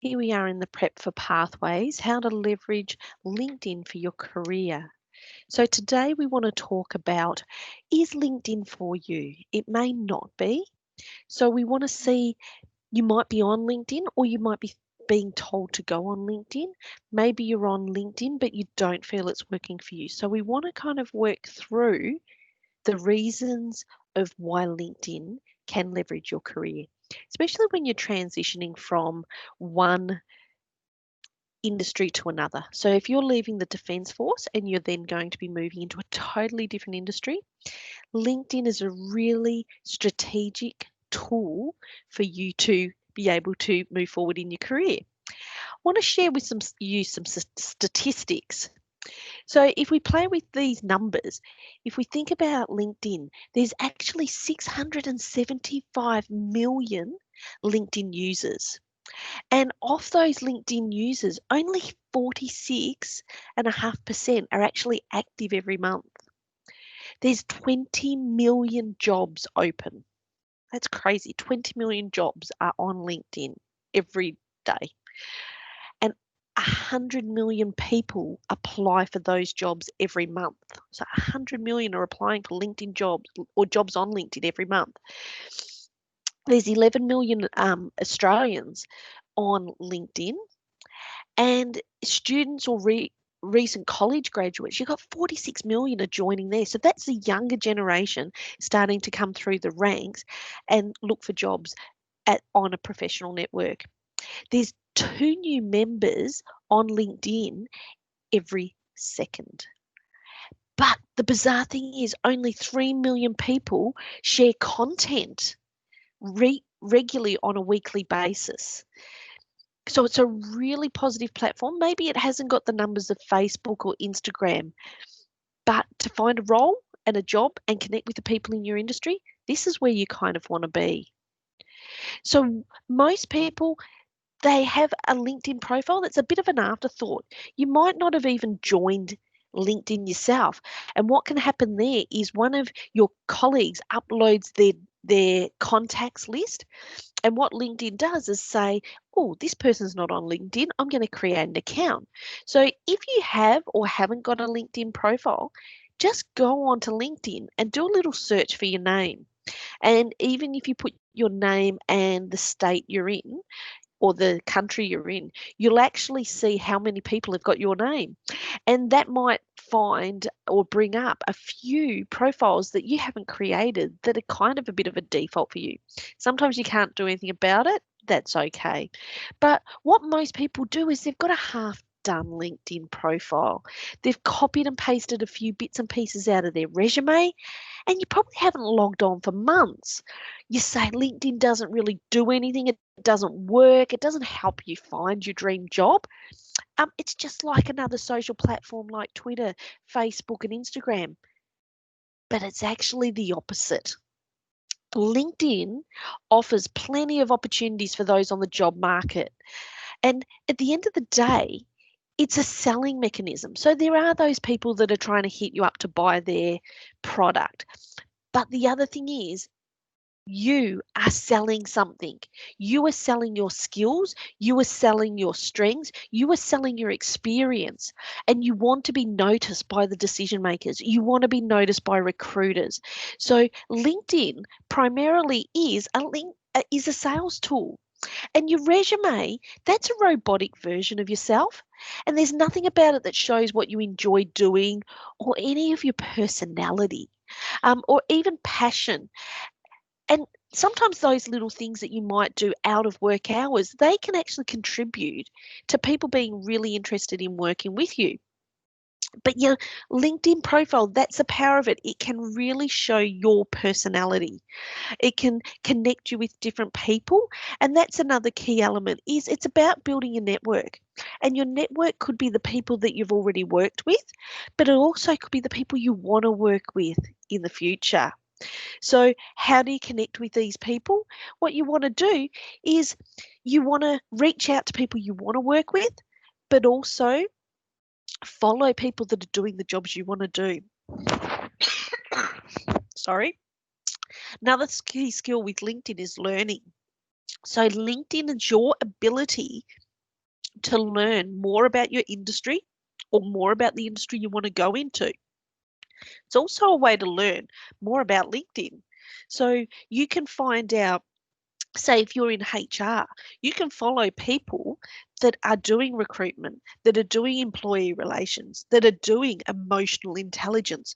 here we are in the Prep for Pathways, how to leverage LinkedIn for your career. So today we want to talk about, is LinkedIn for you? It may not be. So we want to see, you might be on LinkedIn or you might be being told to go on LinkedIn. Maybe you're on LinkedIn, but you don't feel it's working for you. So we want to kind of work through the reasons of why LinkedIn can leverage your career, especially when you're transitioning from one industry to another. So if you're leaving the Defence Force and you're then going to be moving into a totally different industry, LinkedIn is a really strategic tool for you to be able to move forward in your career. I want to share with you some statistics. So if we play with these numbers, if we think about LinkedIn, there's actually 675 million LinkedIn users. And of those LinkedIn users, only 46.5% are actually active every month. There's 20 million jobs open. That's crazy. 20 million jobs are on LinkedIn every day. And 100 million people apply for those jobs every month. So 100 million are applying for LinkedIn jobs or jobs on LinkedIn every month. There's 11 million Australians on LinkedIn, and students or recent college graduates, you've got 46 million are joining there. So that's the younger generation starting to come through the ranks and look for jobs on a professional network. There's 2 new members on LinkedIn every second. But the bizarre thing is only 3 million people share content regularly on a weekly basis. So it's a really positive platform. Maybe it hasn't got the numbers of Facebook or Instagram, but to find a role and a job and connect with the people in your industry, this is where you kind of want to be. So most people, they have a LinkedIn profile that's a bit of an afterthought. You might not have even joined LinkedIn yourself. And what can happen there is one of your colleagues uploads their contacts list. And what LinkedIn does is say, oh, this person's not on LinkedIn. I'm going to create an account. So if you have or haven't got a LinkedIn profile, just go onto LinkedIn and do a little search for your name. And even if you put your name and the state you're in, or the country you're in, you'll actually see how many people have got your name. And that might find or bring up a few profiles that you haven't created that are kind of a bit of a default for you. Sometimes you can't do anything about it. That's okay. But what most people do is they've got a half done LinkedIn profile. They've copied and pasted a few bits and pieces out of their resume, and you probably haven't logged on for months. You say LinkedIn doesn't really do anything, it doesn't work, it doesn't help you find your dream job. It's just like another social platform like Twitter, Facebook, and Instagram. But it's actually the opposite. LinkedIn offers plenty of opportunities for those on the job market. And at the end of the day, it's a selling mechanism. So there are those people that are trying to hit you up to buy their product. But the other thing is, you are selling something. You are selling your skills. You are selling your strengths. You are selling your experience. And you want to be noticed by the decision makers. You want to be noticed by recruiters. So LinkedIn primarily is a sales tool. And your resume, that's a robotic version of yourself. And there's nothing about it that shows what you enjoy doing or any of your personality or even passion. And sometimes those little things that you might do out of work hours, they can actually contribute to people being really interested in working with you. But your LinkedIn profile, that's the power of it. It can really show your personality. It can connect you with different people. And that's another key element is it's about building a network. And your network could be the people that you've already worked with, but it also could be the people you want to work with in the future. So how do you connect with these people? What you want to do is you want to reach out to people you want to work with, but also follow people that are doing the jobs you want to do. Sorry. Another key skill with LinkedIn is learning. So LinkedIn is your ability to learn more about your industry or more about the industry you want to go into. It's also a way to learn more about LinkedIn. So you can find out, say, if you're in HR, you can follow people that are doing recruitment, that are doing employee relations, that are doing emotional intelligence.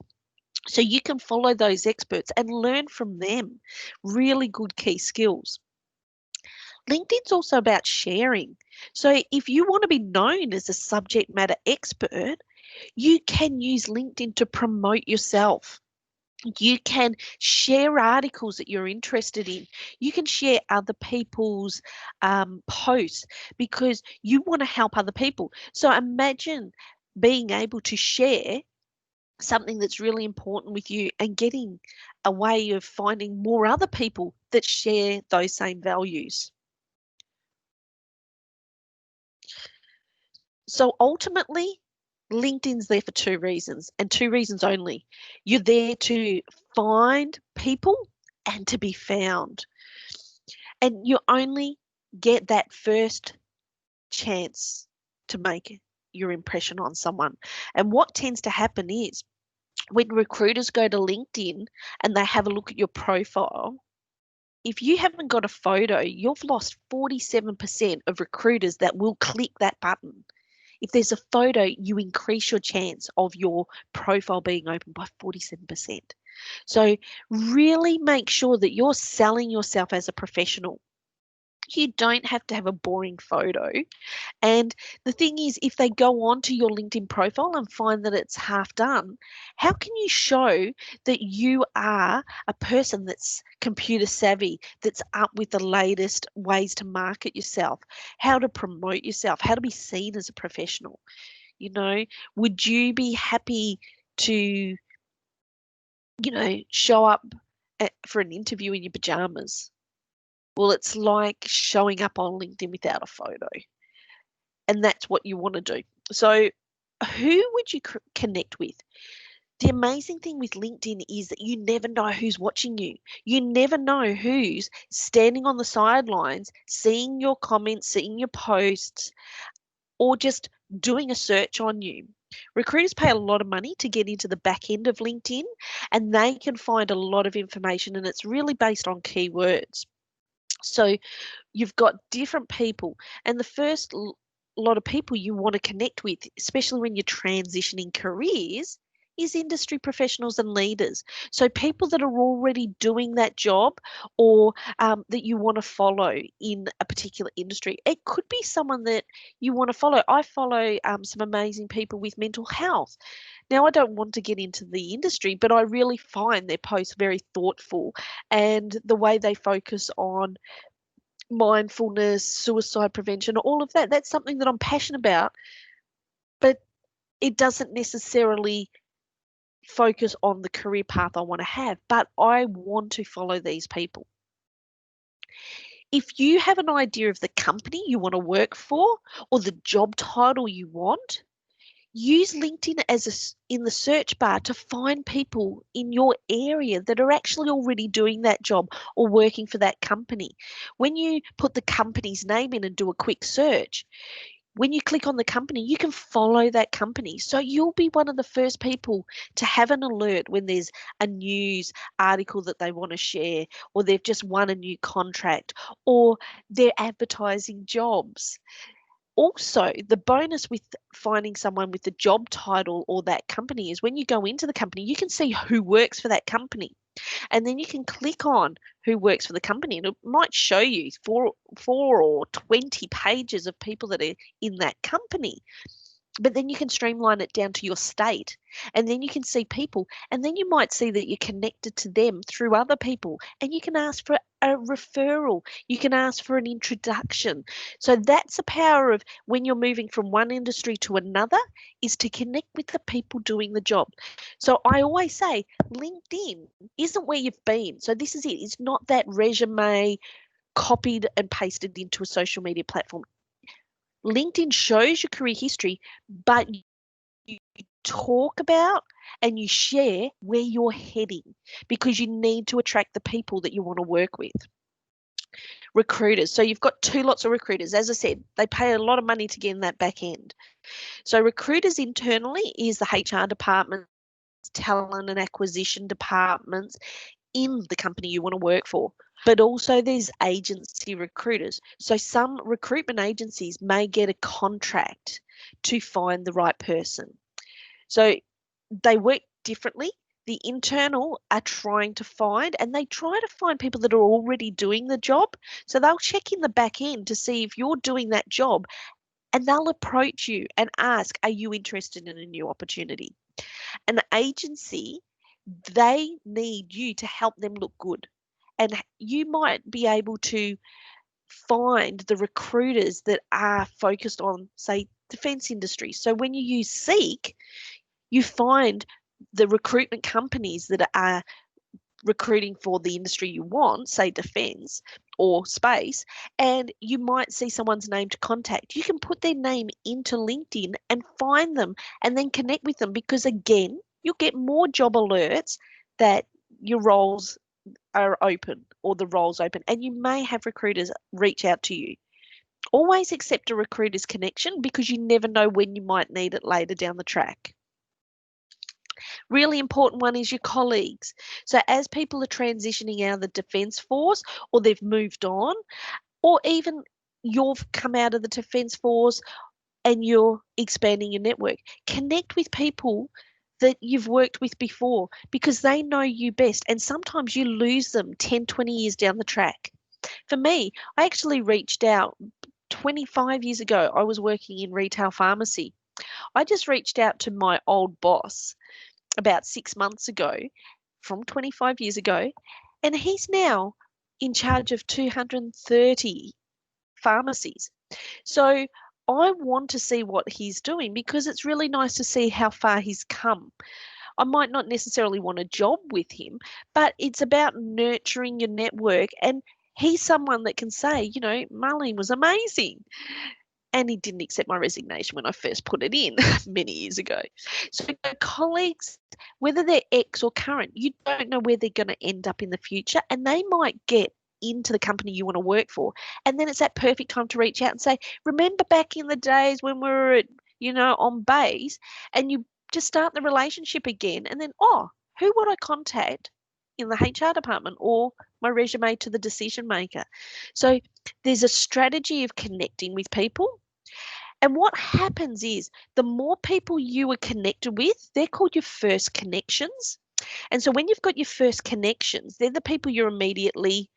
So you can follow those experts and learn from them really good key skills. LinkedIn's also about sharing. So if you want to be known as a subject matter expert, you can use LinkedIn to promote yourself. You can share articles that you're interested in. You can share other people's posts because you want to help other people. So imagine being able to share something that's really important with you and getting a way of finding more other people that share those same values. So ultimately, LinkedIn's there for two reasons and two reasons only. You're there to find people and to be found. And you only get that first chance to make your impression on someone. And what tends to happen is when recruiters go to LinkedIn and they have a look at your profile, if you haven't got a photo, you've lost 47% of recruiters that will click that button. If there's a photo, you increase your chance of your profile being open by 47%. So really make sure that you're selling yourself as a professional. You don't have to have a boring photo. And the thing is, if they go on to your LinkedIn profile and find that it's half done, how can you show that you are a person that's computer savvy, that's up with the latest ways to market yourself, how to promote yourself, how to be seen as a professional? You know, would you be happy to, show up for an interview in your pajamas? Well, it's like showing up on LinkedIn without a photo. And that's what you want to do. So, who would you connect with? The amazing thing with LinkedIn is that you never know who's watching you. You never know who's standing on the sidelines, seeing your comments, seeing your posts, or just doing a search on you. Recruiters pay a lot of money to get into the back end of LinkedIn, and they can find a lot of information, and it's really based on keywords. So you've got different people, and the first lot of people you want to connect with, especially when you're transitioning careers, is industry professionals and leaders. So people that are already doing that job, or that you want to follow in a particular industry. It could be someone that you want to follow. I follow some amazing people with mental health. Now, I don't want to get into the industry, but I really find their posts very thoughtful, and the way they focus on mindfulness, suicide prevention, all of that. That's something that I'm passionate about, but it doesn't necessarily focus on the career path I want to have, but I want to follow these people. If you have an idea of the company you want to work for or the job title you want, use LinkedIn in the search bar to find people in your area that are actually already doing that job or working for that company. When you put the company's name in and do a quick search, when you click on the company, you can follow that company. So you'll be one of the first people to have an alert when there's a news article that they want to share, or they've just won a new contract, or they're advertising jobs. Also, the bonus with finding someone with the job title or that company is when you go into the company, you can see who works for that company. And then you can click on who works for the company, and it might show you four or 20 pages of people that are in that company. But then you can streamline it down to your state, and then you can see people, and then you might see that you're connected to them through other people, and you can ask for a referral, you can ask for an introduction. So that's the power of when you're moving from one industry to another, is to connect with the people doing the job. So I always say LinkedIn isn't where you've been. So this is it. It's not that resume copied and pasted into a social media platform. LinkedIn shows your career history, but you talk about and you share where you're heading, because you need to attract the people that you want to work with. Recruiters. So you've got two lots of recruiters. As I said, they pay a lot of money to get in that back end. So recruiters internally is the HR department, talent and acquisition departments in the company you want to work for. But also there's agency recruiters. So some recruitment agencies may get a contract to find the right person. So they work differently. The internal are trying to find, and they try to find people that are already doing the job. So they'll check in the back end to see if you're doing that job, and they'll approach you and ask, are you interested in a new opportunity? An agency, they need you to help them look good. And you might be able to find the recruiters that are focused on, say, defense industry. So when you use Seek, you find the recruitment companies that are recruiting for the industry you want, say defense or space, and you might see someone's name to contact. You can put their name into LinkedIn and find them and then connect with them, because again, you'll get more job alerts that your roles are open or the role's open, and you may have recruiters reach out to you. Always accept a recruiter's connection, because you never know when you might need it later down the track. Really important one is your colleagues. So as people are transitioning out of the Defence Force, or they've moved on, or even you've come out of the Defence Force and you're expanding your network, connect with people that you've worked with before, because they know you best, and sometimes you lose them 10, 20 years down the track. For me, I actually reached out 25 years ago. I was working in retail pharmacy. I just reached out to my old boss about 6 months ago from 25 years ago, and he's now in charge of 230 pharmacies. So I want to see what he's doing, because it's really nice to see how far he's come. I might not necessarily want a job with him, but it's about nurturing your network. And he's someone that can say, you know, Marlene was amazing. And he didn't accept my resignation when I first put it in many years ago. So colleagues, whether they're ex or current, you don't know where they're going to end up in the future, and they might get into the company you want to work for. And then it's that perfect time to reach out and say, remember back in the days when we were at, you know, on base, and you just start the relationship again. And then, oh, who would I contact in the HR department, or my resume to the decision maker? So there's a strategy of connecting with people. And what happens is, the more people you are connected with, they're called your first connections. And so when you've got your first connections, they're the people you're immediately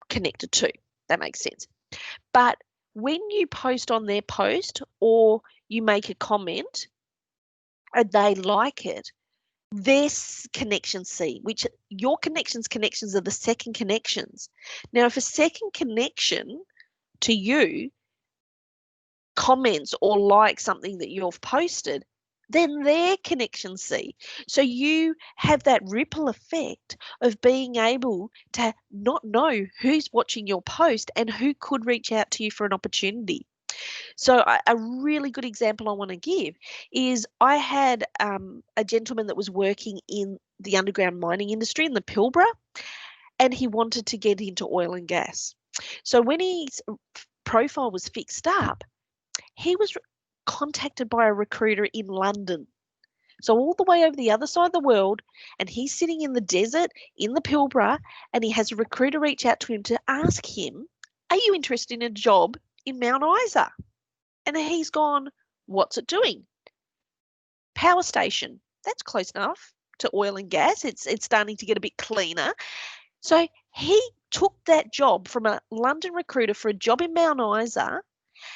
connected to. That makes sense. But when you post on their post, or you make a comment and they like it, their connections see, which your connections are the second connections. Now, if a second connection to you comments or like something that you've posted, then their connections see. So you have that ripple effect of being able to not know who's watching your post and who could reach out to you for an opportunity. So a really good example I want to give is, I had a gentleman that was working in the underground mining industry in the Pilbara, and he wanted to get into oil and gas. So when his profile was fixed up, he was contacted by a recruiter in London. So all the way over the other side of the world, and he's sitting in the desert in the Pilbara, and he has a recruiter reach out to him to ask him, are you interested in a job in Mount Isa? And he's gone, what's it doing? Power station. That's close enough to oil and gas. It's starting to get a bit cleaner. So he took that job from a London recruiter for a job in Mount Isa.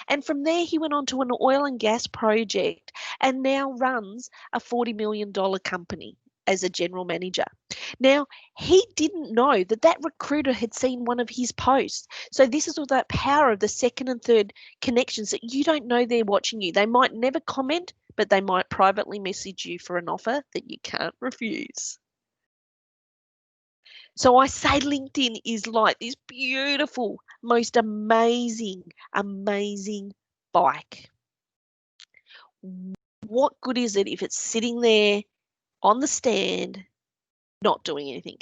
And from there, he went on to an oil and gas project, and now runs a $40 million company as a general manager. Now, he didn't know that that recruiter had seen one of his posts. So this is all that power of the second and third connections, that you don't know they're watching you. They might never comment, but they might privately message you for an offer that you can't refuse. So I say LinkedIn is like this beautiful, most amazing, amazing bike. What good is it if it's sitting there on the stand, not doing anything?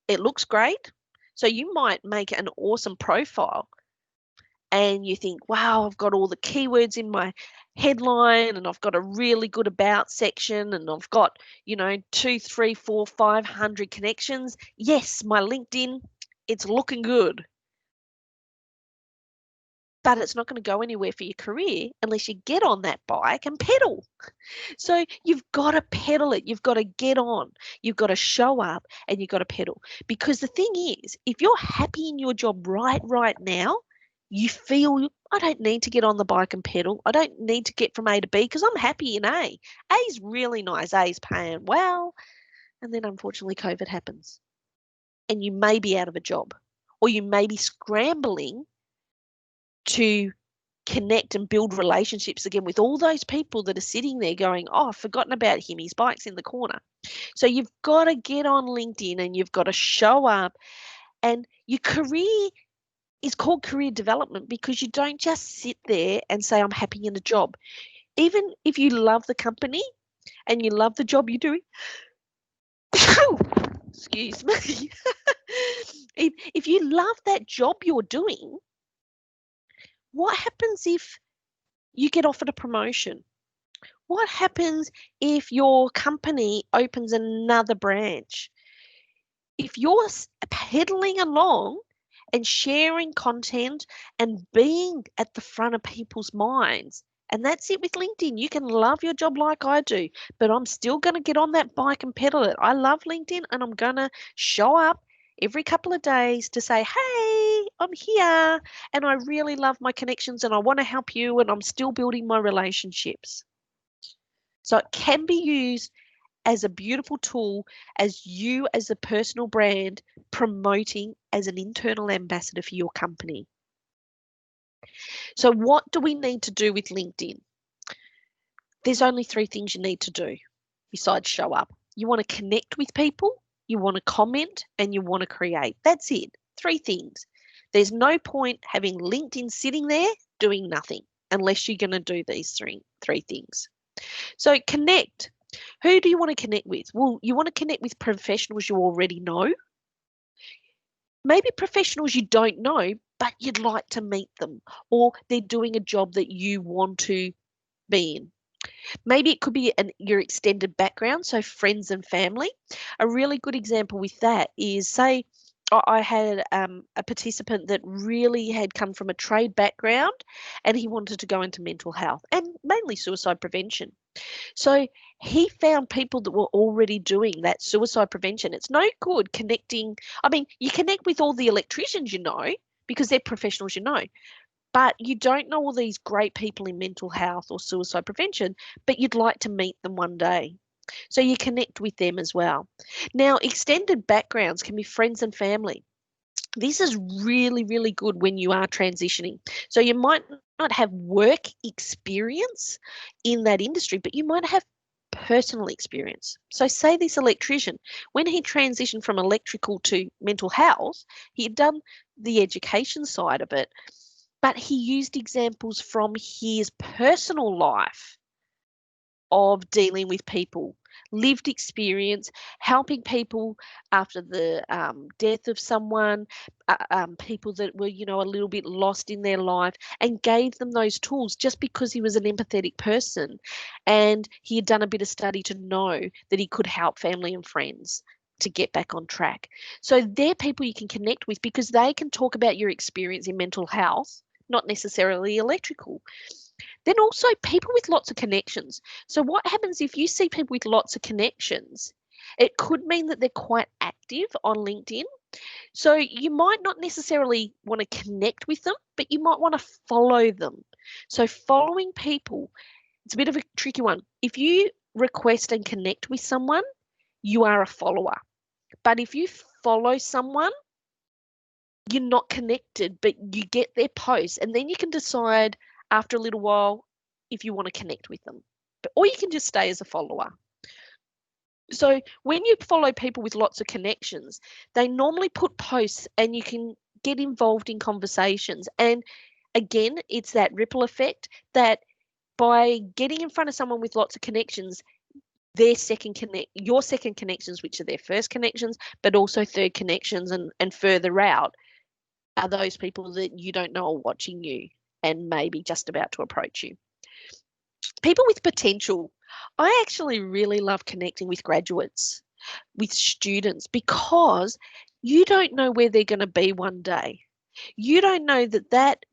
It looks great. So you might make an awesome profile and you think, wow, I've got all the keywords in my headline and I've got a really good about section and I've got, 2, 3, 4, 500 connections. Yes, my LinkedIn, it's looking good. But it's not going to go anywhere for your career unless you get on that bike and pedal. So you've got to pedal it. You've got to get on. You've got to show up and you've got to pedal. Because the thing is, if you're happy in your job right now, you feel I don't need to get on the bike and pedal. I don't need to get from A to B because I'm happy in A. A is really nice. A is paying well. And then unfortunately COVID happens. And you may be out of a job. Or you may be scrambling to connect and build relationships again with all those people that are sitting there going, oh, I've forgotten about him. His bike's in the corner. So you've got to get on LinkedIn and you've got to show up. And your career is called career development because you don't just sit there and say, I'm happy in a job. Even if you love the company and you love the job you're doing, excuse me, if you love that job you're doing, what happens if you get offered a promotion? What happens if your company opens another branch? If you're pedaling along and sharing content and being at the front of people's minds, and that's it with LinkedIn. You can love your job like I do, but I'm still going to get on that bike and pedal it. I love LinkedIn and I'm going to show up every couple of days to say, hey, I'm here and I really love my connections and I want to help you and I'm still building my relationships. So it can be used as a beautiful tool as you as a personal brand promoting as an internal ambassador for your company. So what do we need to do with LinkedIn? There's only 3 things you need to do besides show up. You want to connect with people, you want to comment, and you want to create. That's it. 3 things. There's no point having LinkedIn sitting there doing nothing unless you're going to do these three things. So connect. Who do you want to connect with? Well, you want to connect with professionals you already know. Maybe professionals you don't know, but you'd like to meet them, or they're doing a job that you want to be in. Maybe it could be your extended background, so friends and family. A really good example with that is, say, I had a participant that really had come from a trade background and he wanted to go into mental health and mainly suicide prevention. So he found people that were already doing that suicide prevention. It's no good connecting. I mean, you connect with all the electricians you know because they're professionals you know, but you don't know all these great people in mental health or suicide prevention, but you'd like to meet them one day. So you connect with them as well. Now, extended backgrounds can be friends and family. This is really, really good when you are transitioning. So you might not have work experience in that industry, but you might have personal experience. So say this electrician, when he transitioned from electrical to mental health, he had done the education side of it, but he used examples from his personal life of dealing with people, lived experience, helping people after the death of someone, people that were, a little bit lost in their life, and gave them those tools just because he was an empathetic person and he had done a bit of study to know that he could help family and friends to get back on track. So they're people you can connect with because they can talk about your experience in mental health, not necessarily electrical. Then also people with lots of connections. So what happens if you see people with lots of connections? It could mean that they're quite active on LinkedIn. So you might not necessarily want to connect with them, but you might want to follow them. So following people, it's a bit of a tricky one. If you request and connect with someone, you are a follower. But if you follow someone, you're not connected, but you get their posts and then you can decide after a little while if you want to connect with them. Or you can just stay as a follower. So when you follow people with lots of connections, they normally put posts and you can get involved in conversations. And again, it's that ripple effect that by getting in front of someone with lots of connections, your second connections, which are their first connections, but also third connections and further out, are those people that you don't know are watching you and maybe just about to approach you. People with potential. I actually really love connecting with graduates, with students, because you don't know where they're going to be one day. You don't know that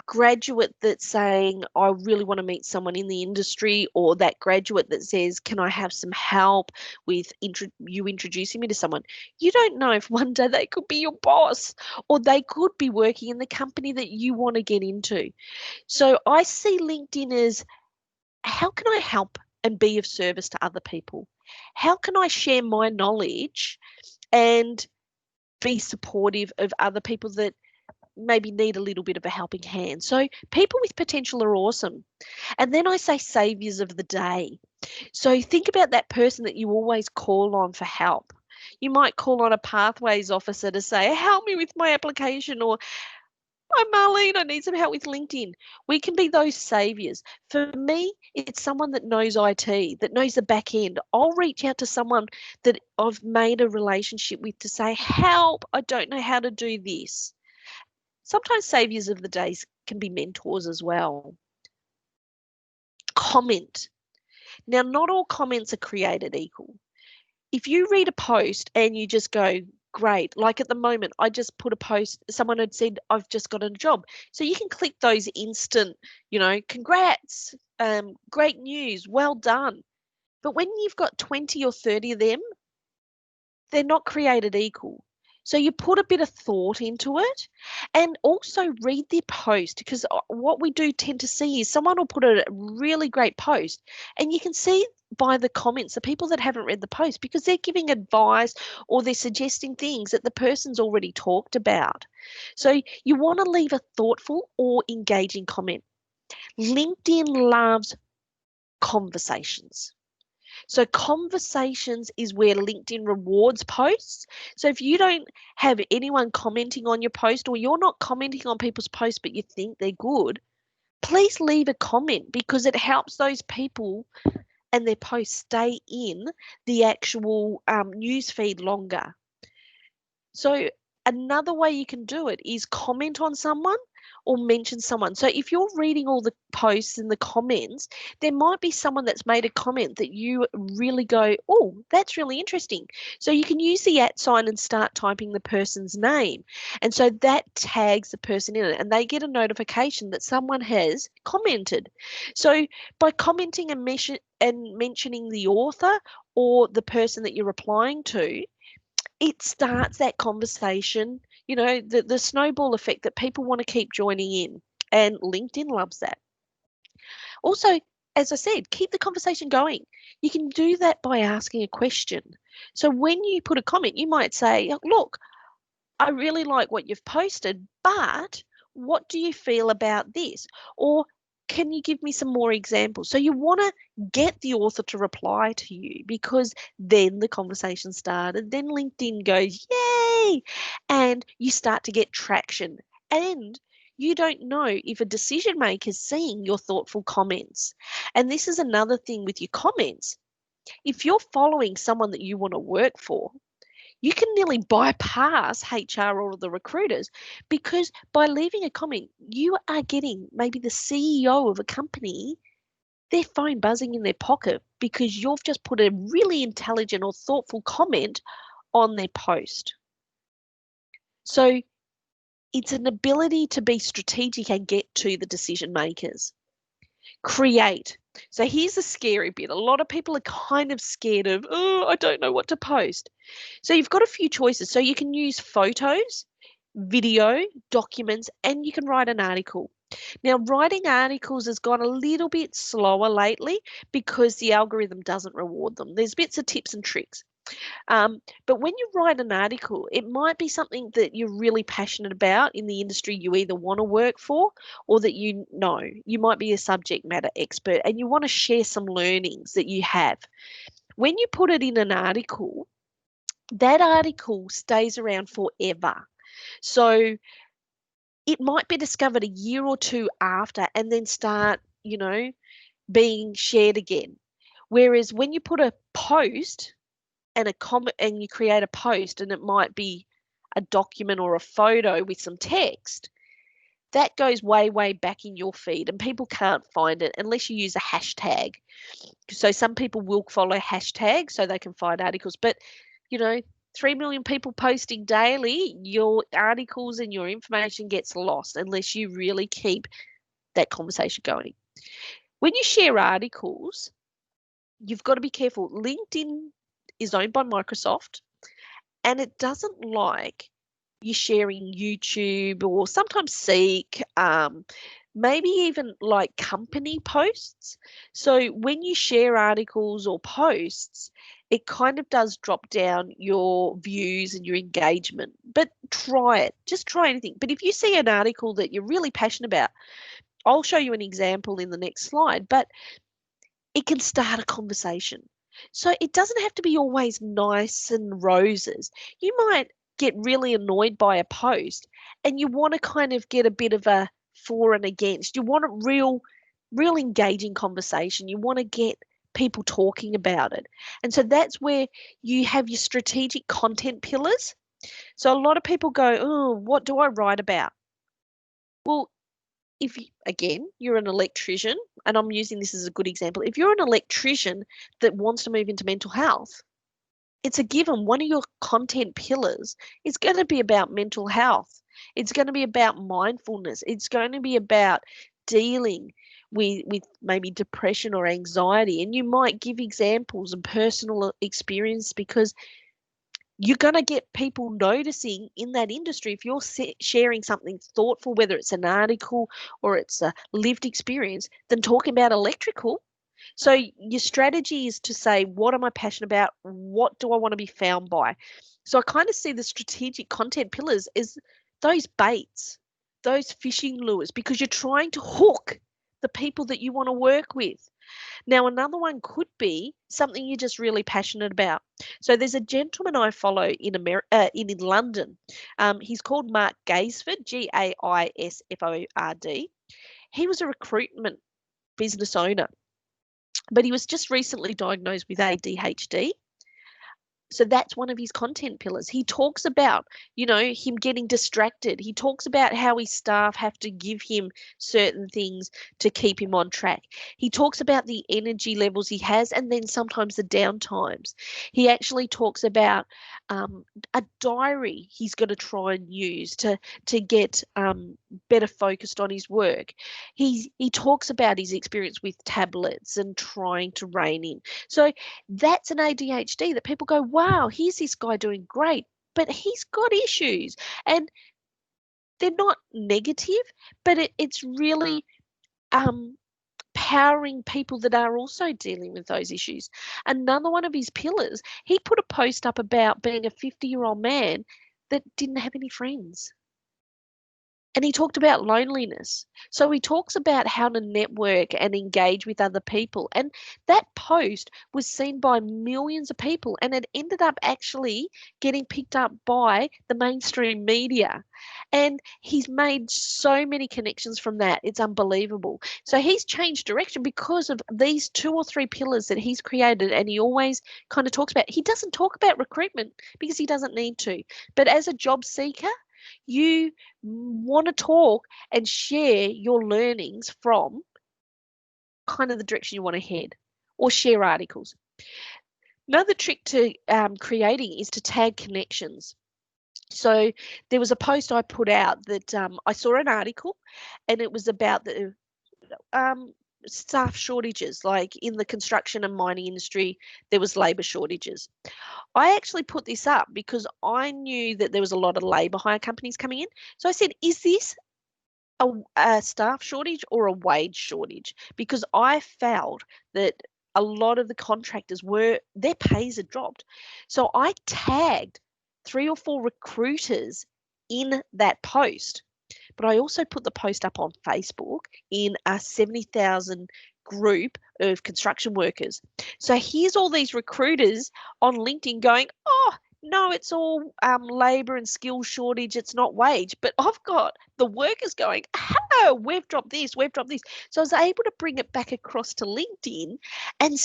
graduate that's saying, I really want to meet someone in the industry, or that graduate that says, can I have some help with you introducing me to someone? You don't know if one day they could be your boss, or they could be working in the company that you want to get into. So I see LinkedIn as, how can I help and be of service to other people? How can I share my knowledge and be supportive of other people that maybe need a little bit of a helping hand? So people with potential are awesome. And then I say saviors of the day. So think about that person that you always call on for help. You might call on a pathways officer to say, help me with my application, or hi, Marlene, I need some help with LinkedIn. We can be those saviors. For me, it's someone that knows IT, that knows the back end. I'll reach out to someone that I've made a relationship with to say, help, I don't know how to do this. Sometimes saviors of the days can be mentors as well. Comment. Now, not all comments are created equal. If you read a post and you just go, great, like at the moment, I just put a post, someone had said, I've just got a job. So you can click those instant, congrats, great news, well done. But when you've got 20 or 30 of them, they're not created equal. So you put a bit of thought into it, and also read the post, because what we do tend to see is someone will put a really great post and you can see by the comments the people that haven't read the post, because they're giving advice or they're suggesting things that the person's already talked about. So you want to leave a thoughtful or engaging comment. LinkedIn loves conversations. So conversations is where LinkedIn rewards posts. So if you don't have anyone commenting on your post, or you're not commenting on people's posts but you think they're good, please leave a comment, because it helps those people and their posts stay in the actual news feed longer. So another way you can do it is comment on someone or mention someone. So if you're reading all the posts and the comments, there might be someone that's made a comment that you really go, oh, that's really interesting. So you can use the @ sign and start typing the person's name. And so that tags the person in it, and they get a notification that someone has commented. So by commenting and mentioning the author or the person that you're replying to, it starts that conversation, the snowball effect that people want to keep joining in. And LinkedIn loves that. Also, as I said, keep the conversation going. You can do that by asking a question. So when you put a comment, you might say, look, I really like what you've posted, but what do you feel about this? Or can you give me some more examples? So you want to get the author to reply to you, because then the conversation started. Then LinkedIn goes, yay! And you start to get traction. And you don't know if a decision maker is seeing your thoughtful comments. And this is another thing with your comments. If you're following someone that you want to work for, you can nearly bypass HR or the recruiters, because by leaving a comment, you are getting maybe the CEO of a company, their phone buzzing in their pocket, because you've just put a really intelligent or thoughtful comment on their post. So it's an ability to be strategic and get to the decision makers. Create. So here's the scary bit. A lot of people are kind of scared of, oh, I don't know what to post. So you've got a few choices. So you can use photos, video, documents, and you can write an article. Now, writing articles has gone a little bit slower lately because the algorithm doesn't reward them. There's bits of tips and tricks. But when you write an article, it might be something that you're really passionate about in the industry you either want to work for, or that you know. You might be a subject matter expert and you want to share some learnings that you have. When you put it in an article, that article stays around forever. So it might be discovered a year or two after and then start, being shared again. Whereas when you put a post and a comment and you create a post and it might be a document or a photo with some text, that goes way, way back in your feed and people can't find it unless you use a hashtag. So some people will follow hashtags so they can find articles. But, 3 million people posting daily, your articles and your information gets lost unless you really keep that conversation going. When you share articles, you've got to be careful. LinkedIn is owned by Microsoft and it doesn't like you sharing YouTube or sometimes Seek, maybe even like company posts. So when you share articles or posts, it kind of does drop down your views and your engagement. But try it. Just try anything. But if you see an article that you're really passionate about, I'll show you an example in the next slide, but it can start a conversation. So it doesn't have to be always nice and roses. You might get really annoyed by a post and you want to kind of get a bit of a for and against. You want a real engaging conversation. You want to get people talking about it. And so that's where you have your strategic content pillars. So a lot of people go, oh, what do I write about? Well, if again, you're an electrician, and I'm using this as a good example, if you're an electrician that wants to move into mental health, it's a given. One of your content pillars is going to be about mental health. It's going to be about mindfulness. It's going to be about dealing with maybe depression or anxiety. And you might give examples and personal experience because you're going to get people noticing in that industry if you're sharing something thoughtful, whether it's an article or it's a lived experience, than talking about electrical. So your strategy is to say, what am I passionate about? What do I want to be found by? So I kind of see the strategic content pillars as those baits, those fishing lures, because you're trying to hook the people that you want to work with. Now, another one could be something you're just really passionate about. So there's a gentleman I follow in London. He's called Mark Gaisford, Gaisford. He was a recruitment business owner, but he was just recently diagnosed with ADHD. So that's one of his content pillars. He talks about, him getting distracted. He talks about how his staff have to give him certain things to keep him on track. He talks about the energy levels he has and then sometimes the down times. He actually talks about a diary he's going to try and use to get better focused on his work. He talks about his experience with tablets and trying to rein in. So that's an ADHD that people go, wow, here's this guy doing great, but he's got issues. And they're not negative, but it's really powering people that are also dealing with those issues. Another one of his pillars, he put a post up about being a 50-year-old man that didn't have any friends. And he talked about loneliness. So he talks about how to network and engage with other people. And that post was seen by millions of people and it ended up actually getting picked up by the mainstream media. And he's made so many connections from that. It's unbelievable. So he's changed direction because of these 2 or 3 pillars that he's created. And he always kind of talks about, he doesn't talk about recruitment because he doesn't need to. But as a job seeker, you want to talk and share your learnings from kind of the direction you want to head or share articles. Another trick to creating is to tag connections. So there was a post I put out that I saw an article and it was about the staff shortages, like in the construction and mining industry, there was labour shortages. I actually put this up because I knew that there was a lot of labour hire companies coming in. So I said, is this a staff shortage or a wage shortage? Because I felt that a lot of the contractors their pays had dropped. So I tagged 3 or 4 recruiters in that post. But I also put the post up on Facebook in a 70,000 group of construction workers. So here's all these recruiters on LinkedIn going, oh, no, it's all labour and skill shortage. It's not wage. But I've got the workers going, oh, we've dropped this, we've dropped this. So I was able to bring it back across to LinkedIn, and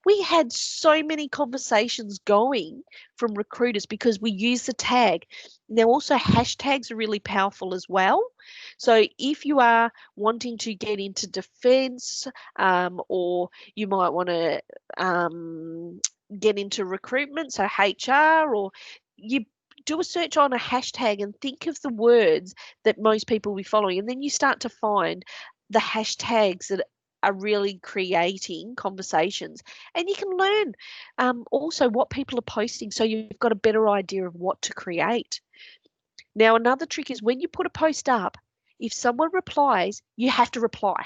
we had so many conversations going from recruiters because we use the tag. Now, also hashtags are really powerful as well. So if you are wanting to get into defense, or you might want to get into recruitment, so HR, or you do a search on a hashtag and think of the words that most people will be following, and then you start to find the hashtags that are really creating conversations, and you can learn also what people are posting, so you've got a better idea of what to create. Now, another trick is when you put a post up, if someone replies, you have to reply.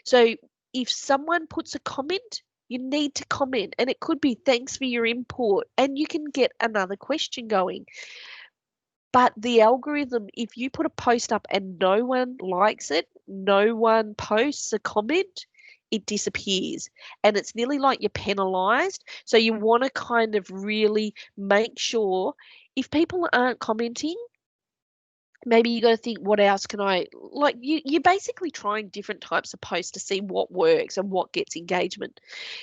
So if someone puts a comment, you need to comment, and it could be thanks for your input, and you can get another question going. But the algorithm, if you put a post up and no one likes it, no one posts a comment, it disappears. And it's nearly like you're penalized. So you want to kind of really make sure if people aren't commenting, maybe you got to think, what else can I, like, you're basically trying different types of posts to see what works and what gets engagement.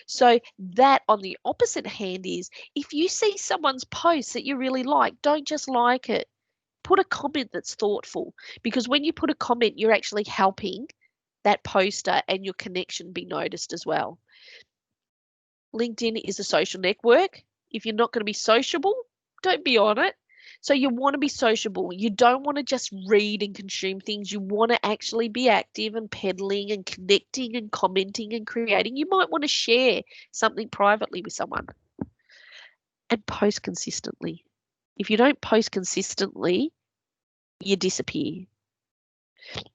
So that, on the opposite hand, is if you see someone's post that you really like, don't just like it. Put a comment that's thoughtful, because when you put a comment, you're actually helping that poster and your connection be noticed as well. LinkedIn is a social network. If you're not going to be sociable, don't be on it. So you want to be sociable. You don't want to just read and consume things. You want to actually be active and peddling and connecting and commenting and creating. You might want to share something privately with someone, and post consistently. If you don't post consistently, you disappear.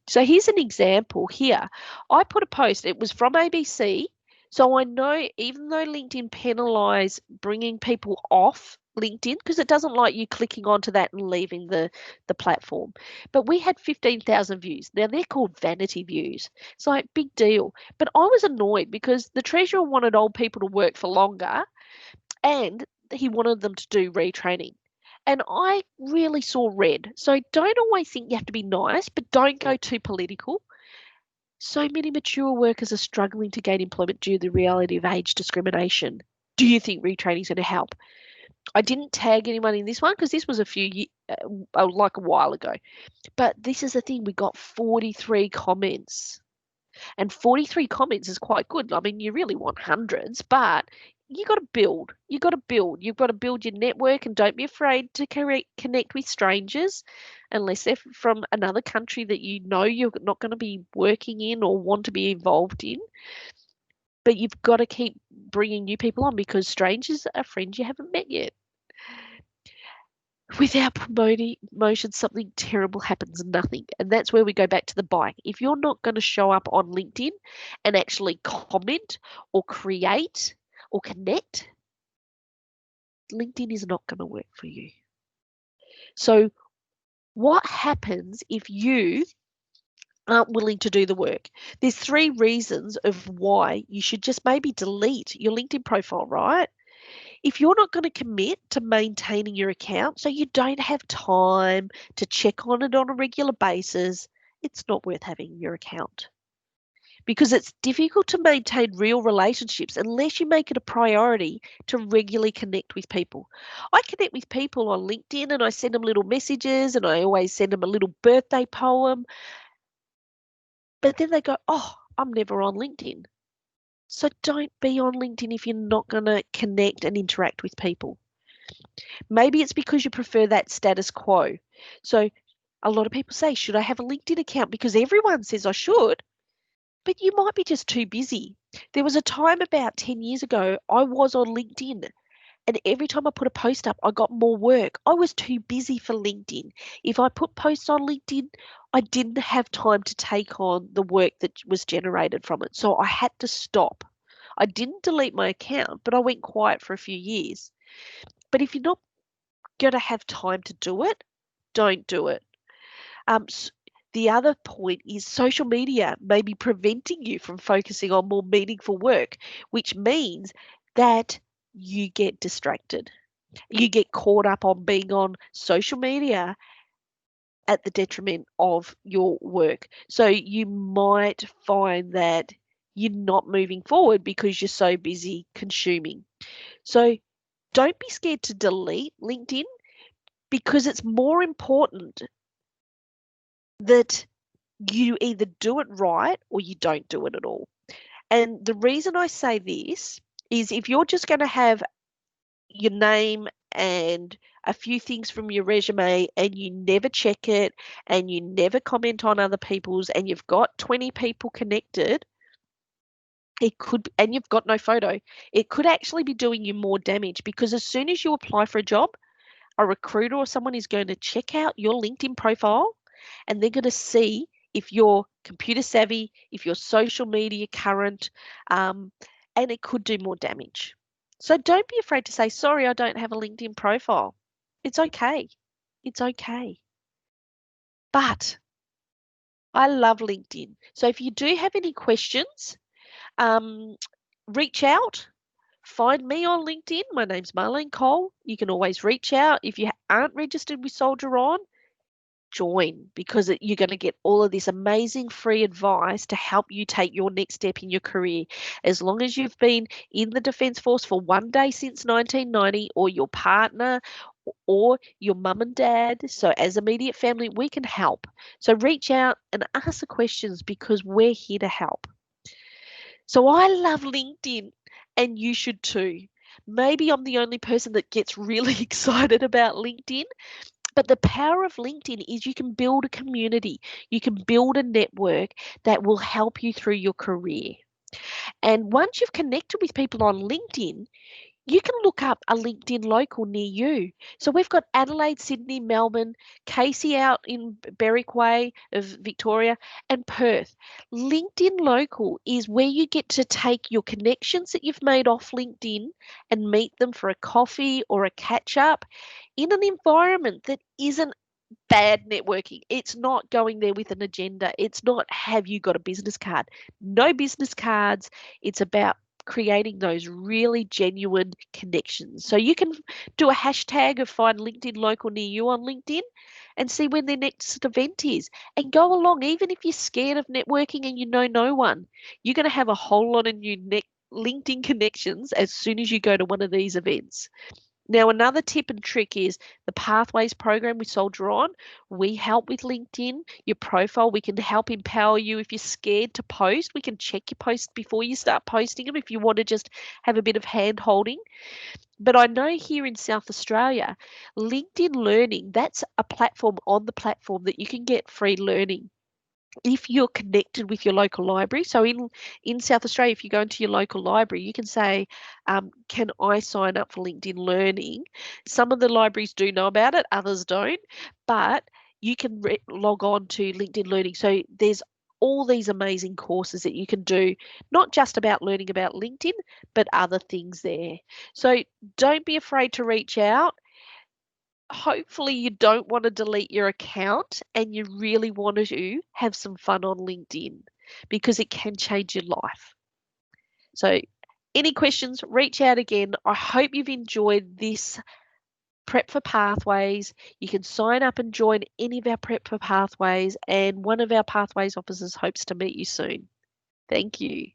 So here's an example here. I put a post, it was from ABC. So I know, even though LinkedIn penalise bringing people off LinkedIn, because it doesn't like you clicking onto that and leaving the platform. But we had 15,000 views. Now they're called vanity views. It's like, big deal. But I was annoyed because the treasurer wanted old people to work for longer, and he wanted them to do retraining. And I really saw red. So don't always think you have to be nice, but don't go too political. So many mature workers are struggling to gain employment due to the reality of age discrimination. Do you think retraining is going to help? I didn't tag anyone in this one because this was like a while ago. But this is the thing, we got 43 comments. And 43 comments is quite good. I mean, you really want hundreds, but you got to build. You got to build. You've got to build your network, and don't be afraid to connect with strangers, unless they're from another country that you know you're not going to be working in or want to be involved in. But you've got to keep bringing new people on, because strangers are friends you haven't met yet. Without promotion, something terrible happens, nothing. And that's where we go back to the bike. If you're not going to show up on LinkedIn and actually comment or create or connect, LinkedIn is not going to work for you. So what happens if you aren't willing to do the work? There's 3 reasons of why you should just maybe delete your LinkedIn profile, right? If you're not going to commit to maintaining your account, so you don't have time to check on it on a regular basis, it's not worth having your account. Because it's difficult to maintain real relationships unless you make it a priority to regularly connect with people. I connect with people on LinkedIn and I send them little messages, and I always send them a little birthday poem. But then they go, oh, I'm never on LinkedIn. So don't be on LinkedIn if you're not going to connect and interact with people. Maybe it's because you prefer that status quo. So a lot of people say, should I have a LinkedIn account? Because everyone says I should. But you might be just too busy. There was a time about 10 years ago, I was on LinkedIn, and every time I put a post up, I got more work. I was too busy for LinkedIn. If I put posts on LinkedIn, I didn't have time to take on the work that was generated from it. So I had to stop. I didn't delete my account, but I went quiet for a few years. But if you're not going to have time to do it, don't do it. The other point is social media may be preventing you from focusing on more meaningful work, which means that you get distracted. You get caught up on being on social media at the detriment of your work. So you might find that you're not moving forward because you're so busy consuming. So don't be scared to delete LinkedIn, because it's more important that you either do it right or you don't do it at all. And the reason I say this is, if you're just going to have your name and a few things from your resume and you never check it and you never comment on other people's, and you've got 20 people connected, it could, and you've got no photo, it could actually be doing you more damage, because as soon as you apply for a job, a recruiter or someone is going to check out your LinkedIn profile, and they're going to see if you're computer savvy, if you're social media current, and it could do more damage. So don't be afraid to say, sorry, I don't have a LinkedIn profile. It's okay. It's okay. But I love LinkedIn. So if you do have any questions, reach out. Find me on LinkedIn. My name's Marlene Cole. You can always reach out. If you aren't registered with Soldier On, join, because you're going to get all of this amazing free advice to help you take your next step in your career. As long as you've been in the Defence Force for one day since 1990, or your partner or your mum and dad, so as immediate family, we can help. So reach out and ask the questions, because we're here to help. So I love LinkedIn, and you should too. Maybe I'm the only person that gets really excited about LinkedIn, but the power of LinkedIn is you can build a community, you can build a network that will help you through your career. And once you've connected with people on LinkedIn, you can look up a LinkedIn local near you. So we've got Adelaide, Sydney, Melbourne, Casey out in Berwick Way of Victoria, and Perth. LinkedIn local is where you get to take your connections that you've made off LinkedIn and meet them for a coffee or a catch up in an environment that isn't bad networking. It's not going there with an agenda. It's not, have you got a business card? No business cards. It's about creating those really genuine connections. So you can do a hashtag of find LinkedIn local near you on LinkedIn and see when their next event is, and go along. Even if you're scared of networking and you know no one, you're going to have a whole lot of new LinkedIn connections as soon as you go to one of these events. Now, another tip and trick is the Pathways program with Soldier On. We help with LinkedIn, your profile. We can help empower you. If you're scared to post, we can check your posts before you start posting them if you want to just have a bit of hand holding. But I know here in South Australia, LinkedIn Learning, that's a platform on the platform that you can get free learning if you're connected with your local library. So in South Australia, if you go into your local library, you can say, can I sign up for LinkedIn Learning? Some of the libraries do know about it, others don't, but you can log on to LinkedIn Learning. So there's all these amazing courses that you can do, not just about learning about LinkedIn, but other things there. So don't be afraid to reach out. Hopefully you don't want to delete your account and you really want to have some fun on LinkedIn, because it can change your life. So any questions, reach out again. I hope you've enjoyed this Prep for Pathways. You can sign up and join any of our Prep for Pathways, and one of our Pathways officers hopes to meet you soon. Thank you.